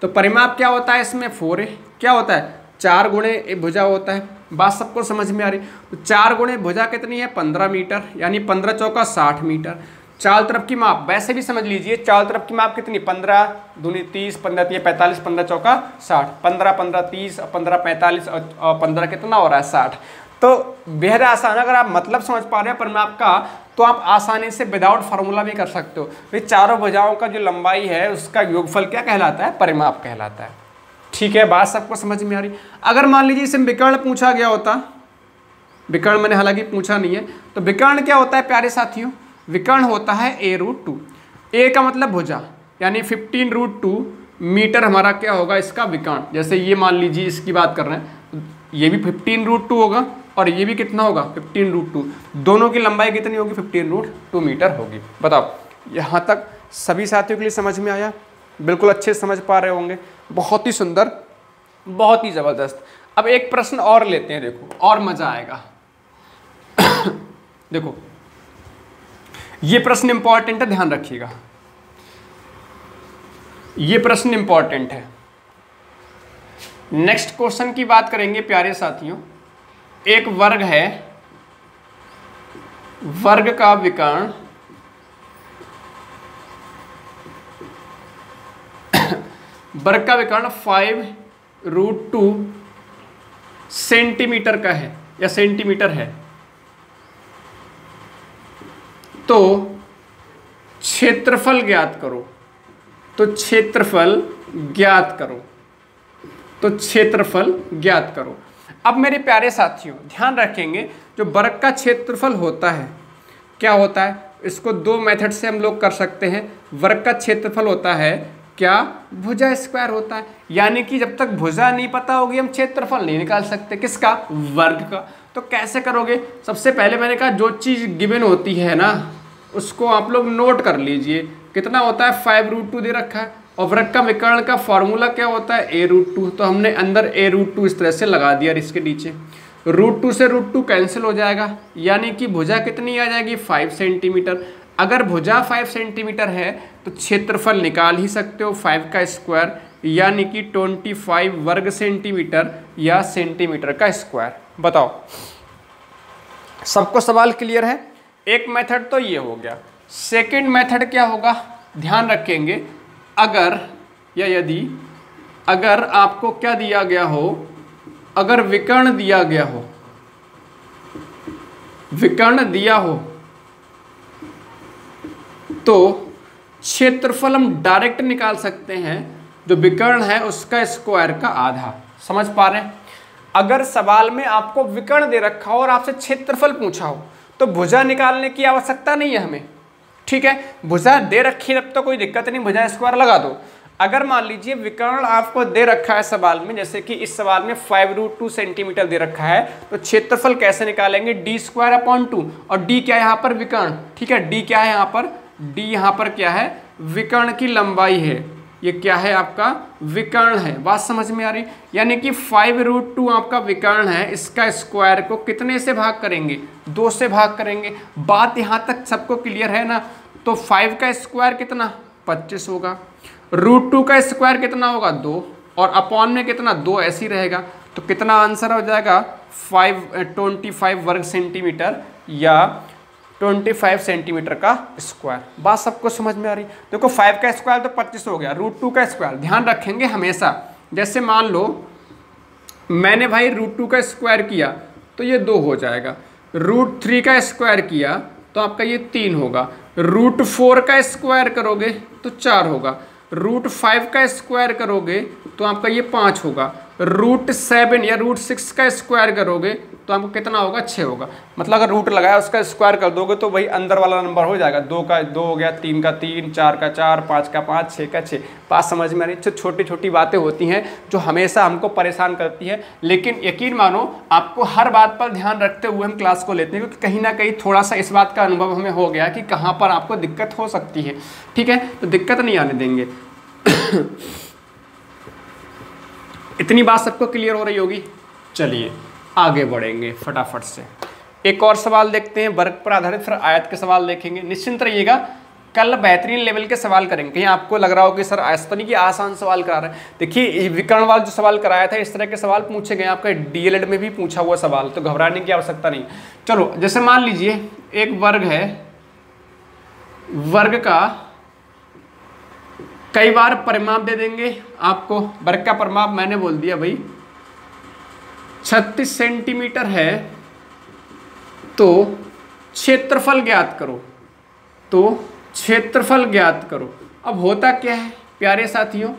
तो परिमाप क्या होता है इसमें, 4 क्या होता है, 4 गुणे भुजा होता है। बात सबको समझ में आ रही। तो 4 गुणे भुजा कितनी है 15 मीटर, यानी 15 चौका 60 मीटर। चारों तरफ की माप वैसे भी समझ लीजिए, चारों तरफ की माप कितनी, 15 दूनी 30, 15 3 45, 15 चौका 60, 15 15 30, 15 45 और 15 कितना हो रहा है 60। तो बेहद आसान, अगर आप मतलब समझ पा रहे हैं परिमाप का, तो आप आसानी से विदाउट फार्मूला भी कर सकते हो। तो चारों भुजाओं का जो लंबाई है उसका योगफल क्या कहलाता है, परिमाप कहलाता है, ठीक है। बात सबको समझ में आ रही। अगर मान लीजिए इसे विकर्ण पूछा गया होता, विकर्ण मैंने हालांकि पूछा नहीं है, तो विकर्ण क्या होता है प्यारे साथियों, विकर्ण होता है a√2। ए का मतलब भुजा, यानी 15√2 मीटर हमारा क्या होगा इसका विकर्ण। जैसे ये मान लीजिए इसकी बात कर रहे हैं, ये भी 15√2 होगा और ये भी कितना होगा 15√2, दोनों की लंबाई कितनी होगी 15√2 मीटर होगी। बताओ यहाँ तक सभी साथियों के लिए समझ में आया, बिल्कुल अच्छे से समझ पा रहे होंगे, बहुत ही सुंदर, बहुत ही ज़बरदस्त। अब एक प्रश्न और लेते हैं, देखो और मज़ा आएगा। देखो ये प्रश्न इंपॉर्टेंट है, ध्यान रखिएगा, ये प्रश्न इंपॉर्टेंट है। नेक्स्ट क्वेश्चन की बात करेंगे प्यारे साथियों। एक वर्ग है, वर्ग का विकर्ण वर्ग का विकर्ण 5√2 सेंटीमीटर का है या सेंटीमीटर है। तो क्षेत्रफल ज्ञात करो, तो क्षेत्रफल ज्ञात करो, तो क्षेत्रफल ज्ञात करो। अब मेरे प्यारे साथियों ध्यान रखेंगे, जो वर्ग का क्षेत्रफल होता है क्या होता है, इसको दो मेथड से हम लोग कर सकते हैं। वर्ग का क्षेत्रफल होता है क्या, भुजा स्क्वायर होता है, यानी कि जब तक भुजा नहीं पता होगी हम क्षेत्रफल नहीं निकाल सकते। किसका, वर्ग का। तो कैसे करोगे, सबसे पहले मैंने कहा जो चीज़ गिवन होती है ना उसको आप लोग नोट कर लीजिए। कितना होता है 5√2 दे रखा है, और वर्ग का विकर्ण का फॉर्मूला क्या होता है a√2, तो हमने अंदर a√2 इस तरह से लगा दिया, इसके नीचे √2 से √2 कैंसिल हो जाएगा, यानी कि भुजा कितनी आ जाएगी 5 सेंटीमीटर। अगर भुजा 5 सेंटीमीटर है तो क्षेत्रफल निकाल ही सकते हो 5 का स्क्वायर, यानी कि 25 वर्ग सेंटीमीटर या सेंटीमीटर का स्क्वायर। बताओ सबको सवाल क्लियर है। एक मेथड तो ये हो गया, सेकंड मेथड क्या होगा, ध्यान रखेंगे, अगर या यदि अगर आपको क्या दिया गया हो, अगर विकर्ण दिया गया हो, विकर्ण दिया हो तो क्षेत्रफल हम डायरेक्ट निकाल सकते हैं, जो विकर्ण है उसका स्क्वायर का आधा। समझ पा रहे हैं? अगर सवाल में आपको विकर्ण दे रखा हो और आपसे क्षेत्रफल पूछा हो तो भुजा निकालने की आवश्यकता नहीं है हमें, ठीक है। भुजा दे रखी है तब तो कोई दिक्कत नहीं, भुजा स्क्वायर लगा दो। अगर मान लीजिए विकर्ण आपको दे रखा है सवाल में, जैसे कि इस सवाल में 5√2 सेंटीमीटर दे रखा है, तो क्षेत्रफल कैसे निकालेंगे, d²/2, और d क्या है यहाँ पर, विकर्ण, ठीक है। d क्या है यहाँ पर, d यहाँ पर क्या है, विकर्ण की लंबाई है, ये क्या है आपका विकर्ण है। बात समझ में आ रही, यानी कि 5√2 आपका विकर्ण है, इसका स्क्वायर को कितने से भाग करेंगे, 2 से भाग करेंगे। बात यहाँ तक सबको क्लियर है ना। तो 5 का स्क्वायर कितना, 25 होगा, √2 का स्क्वायर कितना होगा, 2, और अपॉन में कितना, 2 ऐसे ही रहेगा। तो कितना आंसर हो जाएगा, 25 वर्ग सेंटीमीटर या 25 सेंटीमीटर का स्क्वायर। बात सबको समझ में आ रही। देखो 5 का स्क्वायर तो 25 हो गया, √2 का स्क्वायर ध्यान रखेंगे हमेशा। जैसे मान लो मैंने भाई √2 का स्क्वायर किया तो ये 2 हो जाएगा, √3 का स्क्वायर किया तो आपका ये 3 होगा, √4 का स्क्वायर करोगे तो 4 होगा, √5 का स्क्वायर करोगे तो आपका ये 5 होगा, √7 या √6 का स्क्वायर करोगे तो आपको कितना होगा, 6 होगा। मतलब अगर रूट लगाया उसका स्क्वायर कर दोगे तो भाई अंदर वाला नंबर हो जाएगा, 2 का 2 हो गया, 3 का 3, 4 का 4, 5 का 5, 6 का 6। बात समझ में आ रही। छोटी छोटी बातें होती हैं जो हमेशा हमको परेशान करती है, लेकिन यकीन मानो आपको हर बात पर ध्यान रखते हुए हम क्लास को लेते हैं, क्योंकि कहीं ना कहीं थोड़ा सा इस बात का अनुभव हमें हो गया कि कहाँ पर आपको दिक्कत हो सकती है, ठीक है। तो दिक्कत नहीं आने देंगे। इतनी बात सबको क्लियर हो रही होगी। चलिए आगे बढ़ेंगे फटाफट से, एक और सवाल देखते हैं वर्ग पर आधारित, फिर आयत के सवाल देखेंगे। निश्चिंत रहिएगा, कल बेहतरीन लेवल के सवाल करेंगे। कहीं आपको लग रहा हो कि सर ऐसा तो नहीं कि आसान सवाल करा रहे हैं। देखिए विकर्ण वाला जो सवाल कराया था इस तरह के सवाल पूछे गए, आपका डीएलएड में भी पूछा हुआ सवाल, तो घबराने की आवश्यकता नहीं। चलो जैसे मान लीजिए एक वर्ग है, वर्ग का कई बार परिमाप दे देंगे आपको। वर्ग का परिमाप मैंने बोल दिया भाई 36 सेंटीमीटर है, तो क्षेत्रफल ज्ञात करो, तो क्षेत्रफल ज्ञात करो। अब होता क्या है प्यारे साथियों,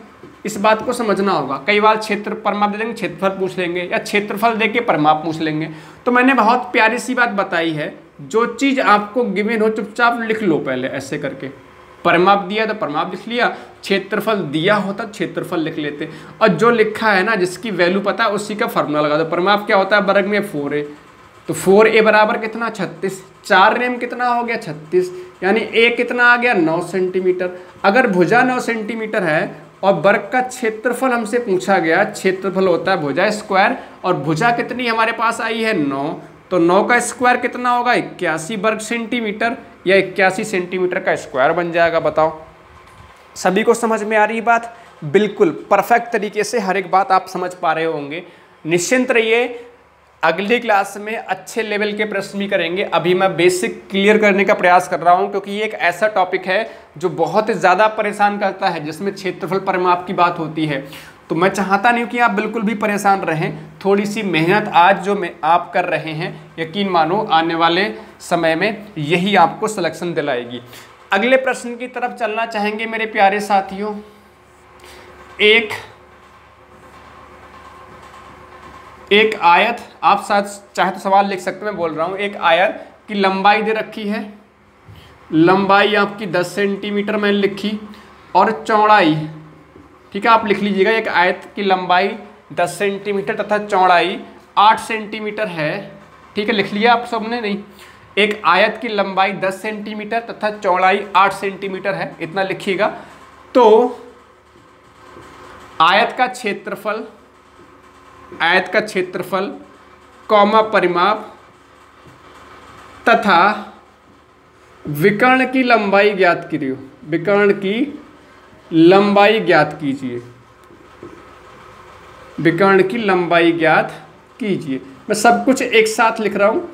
इस बात को समझना होगा। कई बार क्षेत्र परिमाप दे देंगे, क्षेत्रफल पूछ लेंगे, या क्षेत्रफल दे के परिमाप पूछ लेंगे। तो मैंने बहुत प्यारी सी बात बताई है, जो चीज़ आपको गिवन हो चुपचाप लिख लो पहले ऐसे करके। परिमाप दिया तो परिमाप लिख लिया, क्षेत्रफल दिया होता क्षेत्रफल लिख लेते, और जो लिखा है ना जिसकी वैल्यू पता है उसी का फॉर्मूला लगा दो। परिमाप क्या होता है, वर्ग में 4a, तो 4a बराबर कितना 36, 4 में कितना हो गया 36, यानी a कितना आ गया 9 सेंटीमीटर। अगर भुजा 9 सेंटीमीटर है और वर्ग का क्षेत्रफल हमसे पूछा गया, क्षेत्रफल होता है भुजा स्क्वायर, और भुजा कितनी हमारे पास आई है 9, तो 9 का स्क्वायर कितना होगा 81 वर्ग सेंटीमीटर, या 81 सेंटीमीटर का स्क्वायर बन जाएगा। बताओ सभी को समझ में आ रही बात? बिल्कुल परफेक्ट तरीके से हर एक बात आप समझ पा रहे होंगे। निश्चिंत रहिए, अगली क्लास में अच्छे लेवल के प्रश्न भी करेंगे। अभी मैं बेसिक क्लियर करने का प्रयास कर रहा हूं, क्योंकि ये एक ऐसा टॉपिक है जो बहुत ज़्यादा परेशान करता है, जिसमें क्षेत्रफल परिमाप की बात होती है। तो मैं चाहता नहीं कि आप बिल्कुल भी परेशान रहें। थोड़ी सी मेहनत आज जो आप कर रहे हैं, यकीन मानो आने वाले समय में यही आपको सिलेक्शन दिलाएगी। अगले प्रश्न की तरफ चलना चाहेंगे मेरे प्यारे साथियों। एक आयत, आप साथ चाहे तो सवाल लिख सकते हैं, मैं बोल रहा हूँ। एक आयत की लंबाई दे रखी है, लंबाई आपकी 10 सेंटीमीटर मैंने लिखी, और चौड़ाई, ठीक है आप लिख लीजिएगा, एक आयत की लंबाई 10 सेंटीमीटर तथा चौड़ाई 8 सेंटीमीटर है, ठीक है लिख लिया आप सबने? नहीं, एक आयत की लंबाई 10 सेंटीमीटर तथा चौड़ाई 8 सेंटीमीटर है, इतना लिखिएगा। तो आयत का क्षेत्रफल कॉमा परिमाप तथा विकर्ण की लंबाई ज्ञात कीजिए, विकर्ण की लंबाई ज्ञात कीजिए, विकर्ण की लंबाई ज्ञात कीजिए। मैं सब कुछ एक साथ लिख रहा हूँ,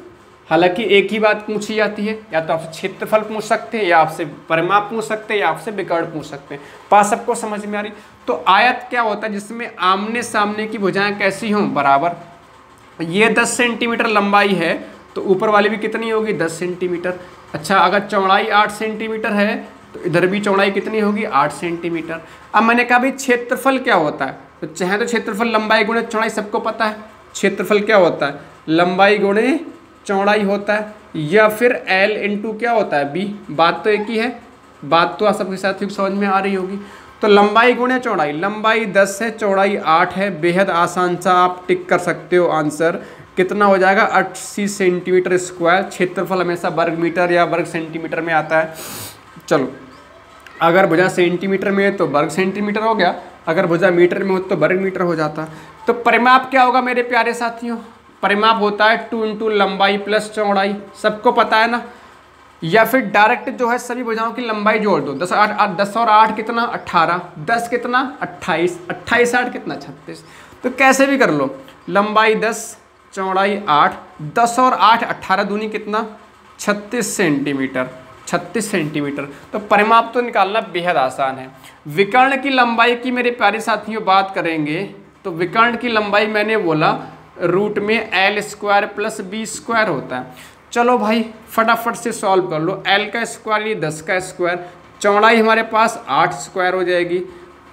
हालांकि एक ही बात पूछी जाती है, या तो आपसे क्षेत्रफल पूछ सकते हैं, या आपसे परिमाप पूछ सकते हैं, या आपसे विकर्ण पूछ सकते हैं। बात सबको समझ में आ रही। तो आयत क्या होता है, जिसमें आमने सामने की भुजाएं कैसी हों, बराबर। ये 10 सेंटीमीटर लंबाई है तो ऊपर वाली भी कितनी होगी, 10 सेंटीमीटर। अच्छा, अगर चौड़ाई 8 सेंटीमीटर है तो इधर भी चौड़ाई कितनी होगी, 8 सेंटीमीटर। अब मैंने कहा भाई क्षेत्रफल क्या होता है, तो चाहे तो क्षेत्रफल लंबाई गुणे चौड़ाई सबको पता है। क्षेत्रफल क्या होता है, लंबाई गुणे चौड़ाई होता है, या फिर L इंटू क्या होता है, B। बात तो एक ही है, बात तो आप सबके साथियों को समझ में आ रही होगी। तो लंबाई गुणे चौड़ाई, लंबाई 10 है, चौड़ाई 8 है, बेहद आसान सा आप टिक कर सकते हो आंसर। कितना हो जाएगा, 80 सेंटीमीटर स्क्वायर। क्षेत्रफल हमेशा वर्ग मीटर या वर्ग सेंटीमीटर में आता है। चलो, अगर भुजा सेंटीमीटर में है तो वर्ग सेंटीमीटर हो गया, अगर भुजा मीटर में हो तो वर्ग मीटर हो जाता। तो परिमाप क्या होगा मेरे प्यारे साथियों, परिमाप होता है 2 इंटू लंबाई प्लस चौड़ाई, सबको पता है ना। या फिर डायरेक्ट जो है सभी भुजाओं की लंबाई जोड़ दो, 10 और 8 कितना, 18, 10 कितना, 28, 28 8 कितना, 36। तो कैसे भी कर लो, लंबाई 10, चौड़ाई 8, 10 और 8 18 दूनी कितना, 36 सेंटीमीटर, 36 सेंटीमीटर। तो परिमाप तो निकालना बेहद आसान है। विकर्ण की लंबाई की मेरे प्यारे साथियों बात करेंगे तो विकर्ण की लंबाई मैंने बोला रूट में L square plus B square होता है। चलो भाई फटाफट से सॉल्व कर लो। L का स्क्वायर ये 10 का स्क्वायर, चौड़ाई हमारे पास 8 स्क्वायर हो जाएगी,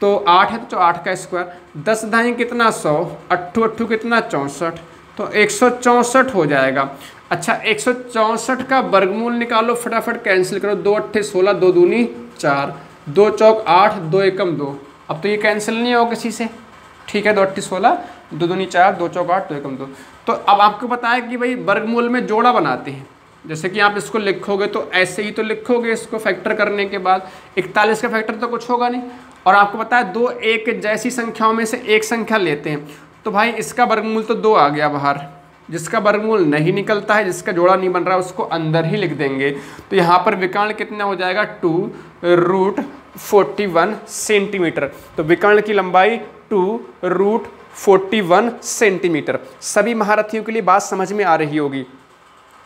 तो 8 है तो 8 का स्क्वायर, 10 दाई कितना 100, 8 8 कितना 64, तो 164 हो जाएगा। अच्छा, 164 का वर्गमूल निकालो, फटाफट कैंसिल करो, 2 8 16, 2 दूनी 4, 2 चौक 8, 2 एकम 2। अब तो ये कैंसिल नहीं होगा किसी से, ठीक है। 2 8 16, 2 दूनी 4, 2 चौक 8, 2 एकम 2। तो अब आपको पता है कि भाई वर्गमूल में जोड़ा बनाते हैं। जैसे कि आप इसको लिखोगे तो ऐसे ही तो लिखोगे इसको फैक्टर करने के बाद, 41 का फैक्टर तो कुछ होगा नहीं। और आपको पता है 2 एक जैसी संख्याओं में से एक संख्या लेते हैं, तो भाई इसका वर्गमूल तो 2 आ गया बाहर। जिसका वर्गमूल नहीं निकलता है, जिसका जोड़ा नहीं बन रहा है, उसको अंदर ही लिख देंगे। तो यहाँ पर विकर्ण कितना हो जाएगा, 2 रूट 41 सेंटीमीटर। तो विकर्ण की लंबाई 2 रूट 41 सेंटीमीटर। सभी महारथियों के लिए बात समझ में आ रही होगी,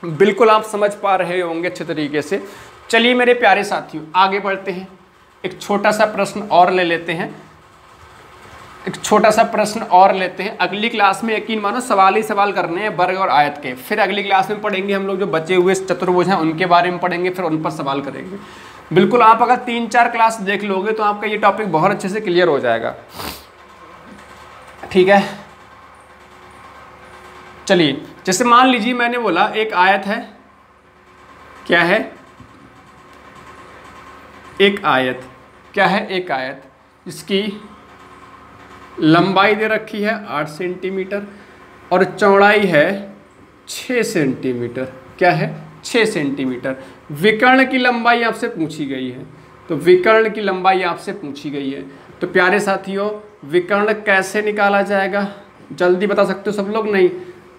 बिल्कुल आप समझ पा रहे होंगे अच्छे तरीके से। चलिए मेरे प्यारे साथियों आगे बढ़ते हैं, एक छोटा सा प्रश्न और ले लेते हैं, एक छोटा सा प्रश्न और लेते हैं। अगली क्लास में यकीन मानो सवाल ही सवाल करने हैं वर्ग और आयत के। फिर अगली क्लास में पढ़ेंगे हम लोग जो बचे हुए चतुर्भुज हैं उनके बारे में पढ़ेंगे, फिर उन पर सवाल करेंगे। बिल्कुल आप अगर 3-4 क्लास देख लोगे तो आपका ये टॉपिक बहुत अच्छे से क्लियर हो जाएगा, ठीक है। चलिए, जैसे मान लीजिए मैंने बोला एक आयत है, क्या है, एक आयत, क्या है, एक आयत जिसकी लंबाई दे रखी है 8 सेंटीमीटर और चौड़ाई है 6 सेंटीमीटर, क्या है, 6 सेंटीमीटर। विकर्ण की लंबाई आपसे पूछी गई है, तो विकर्ण की लंबाई आपसे पूछी गई है। तो प्यारे साथियों विकर्ण कैसे निकाला जाएगा, जल्दी बता सकते हो सब लोग, नहीं,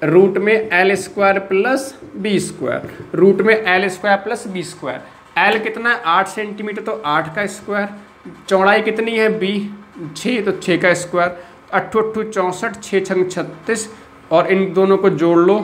रूट में L square plus B square, root में L square plus B square. L कितना है, 8 सेंटीमीटर, तो 8 का स्क्वायर, चौड़ाई कितनी है B 6, तो 6 का स्क्वायर, 8 8 64, 6 छंग 36, और इन दोनों को जोड़ लो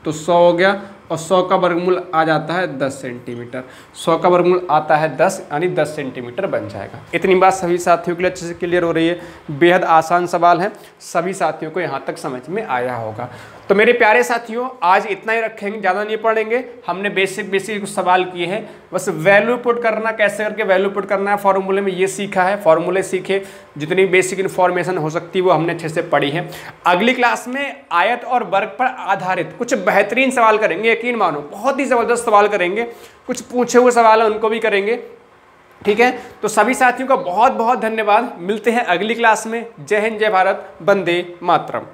तो 100 हो गया, और 100 का वर्गमूल आ जाता है 10 सेंटीमीटर। 100 का वर्गमूल आता है 10, यानी 10 सेंटीमीटर बन जाएगा। इतनी बात सभी साथियों के लिए अच्छे से क्लियर हो रही है, बेहद आसान सवाल है, सभी साथियों को यहाँ तक समझ में आया होगा। तो मेरे प्यारे साथियों आज इतना ही रखेंगे, ज़्यादा नहीं पढ़ेंगे। हमने बेसिक कुछ सवाल किए हैं, बस वैल्यू पुट करना, कैसे करके वैल्यू पुट करना है फॉर्मूले में, ये सीखा है। फॉर्मूले सीखे, जितनी बेसिक इन्फॉर्मेशन हो सकती है वो हमने अच्छे से पढ़ी है। अगली क्लास में आयत और वर्ग पर आधारित कुछ बेहतरीन सवाल करेंगे, यकीन मानो बहुत ही ज़बरदस्त सवाल करेंगे, कुछ पूछे हुए सवाल हैं उनको भी करेंगे, ठीक है। तो सभी साथियों का बहुत बहुत धन्यवाद, मिलते हैं अगली क्लास में। जय हिंद, जय भारत, वंदे मातरम।